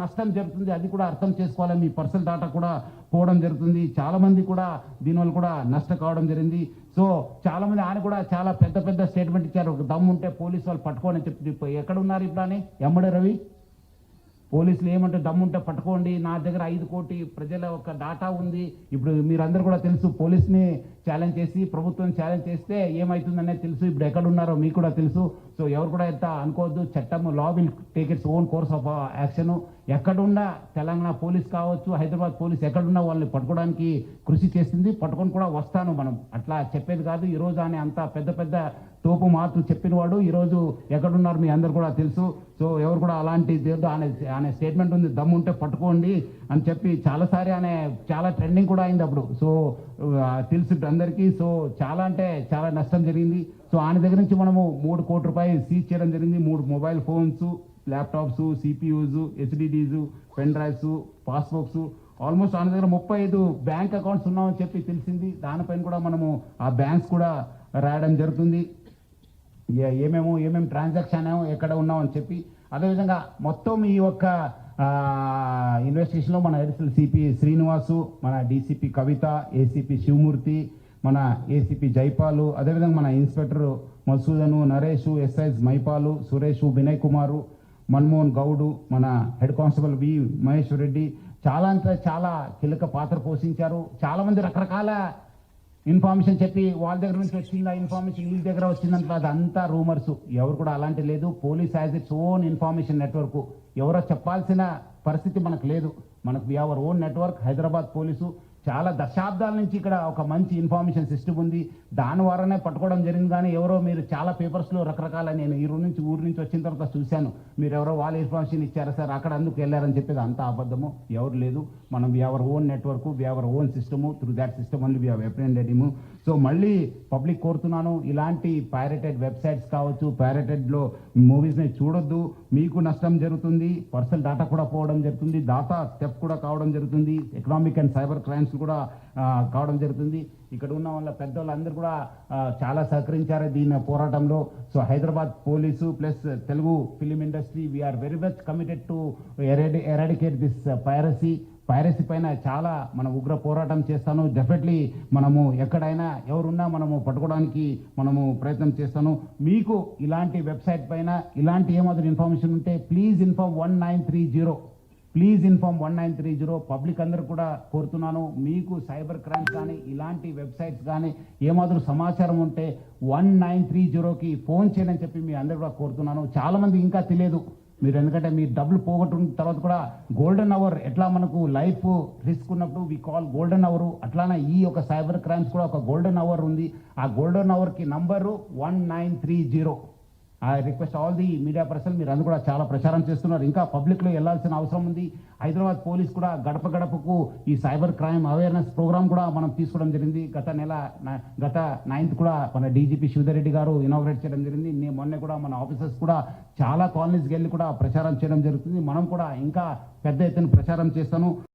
నష్టం జరుగుతుంది, అది కూడా అర్థం చేసుకోవాలి. మీ పర్సనల్ డాటా కూడా పోవడం జరుగుతుంది, చాలా మంది కూడా దీనివల్ల కూడా నష్టం కావడం జరిగింది. సో చాలా మంది ఆయన కూడా చాలా పెద్ద పెద్ద స్టేట్మెంట్ ఇచ్చారు, ఒక దమ్ము ఉంటే పోలీసు వాళ్ళు పట్టుకోని చెప్పి. ఎక్కడ ఉన్నారు ఇప్పుడు అని ఎమ్మడే రవి? పోలీసులు ఏమంటే దమ్ముంటే పట్టుకోండి, నా దగ్గర 5 కోటి ప్రజల ఒక డాటా ఉంది. ఇప్పుడు మీరందరూ కూడా తెలుసు, పోలీస్ని ఛాలెంజ్ చేసి ప్రభుత్వం ఛాలెంజ్ చేస్తే ఏమవుతుందనేది తెలుసు. ఇప్పుడు ఎక్కడ ఉన్నారో మీకు కూడా తెలుసు. సో ఎవరు కూడా ఎంత అనుకోవద్దు, చట్టం law will take its own course of action. ఎక్కడున్నా తెలంగాణ పోలీస్ కావచ్చు, హైదరాబాద్ పోలీస్ ఎక్కడున్నా వాళ్ళని పట్టుకోవడానికి కృషి చేస్తుంది, పట్టుకొని కూడా వస్తాను. మనం అట్లా చెప్పేది కాదు. ఈరోజు ఆయన అంత పెద్ద పెద్ద తోపు మాటలు చెప్పిన వాడు ఈరోజు ఎక్కడున్నారు మీ అందరు కూడా తెలుసు. సో ఎవరు కూడా అలాంటి ఆయన స్టేట్మెంట్ ఉంది, దమ్ముంటే పట్టుకోండి అని చెప్పి చాలాసారి ఆయన చాలా ట్రెండింగ్ కూడా అయింది అప్పుడు. సో తెలుసు అందరికీ. సో చాలా అంటే చాలా నష్టం జరిగింది. సో ఆయన దగ్గర నుంచి మనము 3 కోట్ల రూపాయలు సీజ్ చేయడం జరిగింది. 3 mobile phones, laptops, CPUs, HDDs, pen drives, passbooks, almost ఆయన దగ్గర 35 బ్యాంక్ అకౌంట్స్ ఉన్నామని చెప్పి తెలిసింది. దానిపైన కూడా మనము ఆ బ్యాంక్స్ కూడా రాయడం జరుగుతుంది, ఏమేమి ట్రాన్సాక్షన్ ఎక్కడ ఉన్నామని చెప్పి. అదేవిధంగా మొత్తం ఈ యొక్క ఇన్వెస్టిగేషన్లో మన అడిషనల్ సిపి శ్రీనివాసు, మన డీసీపీ కవిత, ఏసీపీ శివమూర్తి, మన ఏసీపీ జైపాలు, అదేవిధంగా మన ఇన్స్పెక్టర్ మసూదను, నరేష్, ఎస్ఐస్ మైపాలు, సురేష్, వినయ్ కుమారు, మన్మోహన్ గౌడు, మన హెడ్ కానిస్టేబుల్ వి మహేశ్వర్ రెడ్డి చాలా అంటే చాలా కీలక పాత్ర పోషించారు. చాలా మంది రకరకాల ఇన్ఫర్మేషన్ చెప్పి వాళ్ళ దగ్గర నుంచి వచ్చిందా ఇన్ఫర్మేషన్, వీళ్ళ దగ్గర వచ్చిందంటే అదంతా రూమర్స్. ఎవరు కూడా అలాంటి లేదు. Police has its own information network. ఎవరో చెప్పాల్సిన పరిస్థితి మనకు లేదు. మనకు we our own network. Hyderabad police చాలా దశాబ్దాల నుంచి ఇక్కడ ఒక మంచి ఇన్ఫర్మేషన్ సిస్టమ్ ఉంది, దాని ద్వారానే పట్టుకోవడం జరిగింది. కానీ ఎవరో మీరు చాలా పేపర్స్లో రకరకాల, నేను ఊరి నుంచి వచ్చిన తర్వాత చూశాను, మీరు ఎవరో వాళ్ళ ఇన్ఫర్మేషన్ ఇచ్చారా సార్ అక్కడ అందుకు వెళ్ళారని చెప్పేది అంతా అబద్ధము. ఎవరు లేదు. మనం we our own network, we our own system. Through that system only we have apprehended. So మళ్ళీ పబ్లిక్ కోరుతున్నాను, ఇలాంటి పైరేటెడ్ వెబ్సైట్స్ కావచ్చు, పైరేటెడ్లో మూవీస్ని చూడొద్దు. మీకు నష్టం జరుగుతుంది, పర్సనల్ డాటా కూడా పోవడం జరుగుతుంది, డాటా థెఫ్ట్ కూడా కావడం జరుగుతుంది, ఎకనామిక్ అండ్ సైబర్ క్రైమ్స్ కూడా కావడం జరుగుతుంది. ఇక్కడ ఉన్న వాళ్ళ పెద్దవాళ్ళందరూ కూడా చాలా సహకరించారు దీని పోరాటంలో. So Hyderabad police plus Telugu film industry we're very much committed to eradicate this piracy పైన చాలా మనం ఉగ్ర పోరాటం చేస్తాను. డెఫినెట్లీ మనము ఎక్కడైనా ఎవరున్నా మనము పట్టుకోవడానికి మనము ప్రయత్నం చేస్తాను. మీకు ఇలాంటి వెబ్సైట్ పైన ఇలాంటి ఏమాత్రం ఇన్ఫర్మేషన్ ఉంటే please inform 1930. Please inform 1930. Public అందరూ కూడా కోరుతున్నాను, మీకు సైబర్ క్రైమ్స్ కానీ ఇలాంటి వెబ్సైట్స్ కానీ ఏమాత్రం సమాచారం ఉంటే 1930కి ఫోన్ చేయని చెప్పి మీ అందరూ కూడా కోరుతున్నాను. చాలామంది ఇంకా తెలియదు మీరు, ఎందుకంటే మీ డబ్బులు పోగొట్టిన తర్వాత కూడా గోల్డెన్ అవర్ ఎట్లా మనకు లైఫ్ రిస్క్ ఉన్నప్పుడు వి కాల్ గోల్డెన్ అవర్, అట్లానే ఈ ఒక సైబర్ క్రైమ్స్ కూడా ఒక గోల్డెన్ అవర్ ఉంది. ఆ గోల్డెన్ అవర్కి number 1930. I request all the media person, మీరు అందరూ కూడా చాలా ప్రచారం చేస్తున్నారు. ఇంకా పబ్లిక్లో వెళ్ళాల్సిన అవసరం ఉంది. హైదరాబాద్ పోలీస్ కూడా గడప గడపకు ఈ సైబర్ క్రైమ్ అవేర్నెస్ ప్రోగ్రామ్ కూడా మనం తీసుకోవడం జరిగింది. గత 9th కూడా మన డీజీపీ శివధర్ రెడ్డి గారు ఇనాగ్రేట్ చేయడం జరిగింది. మొన్న కూడా మన ఆఫీసర్స్ కూడా చాలా కాలనీస్కి వెళ్ళి కూడా ప్రచారం చేయడం జరుగుతుంది. మనం కూడా ఇంకా పెద్ద ఎత్తున ప్రచారం చేస్తాను.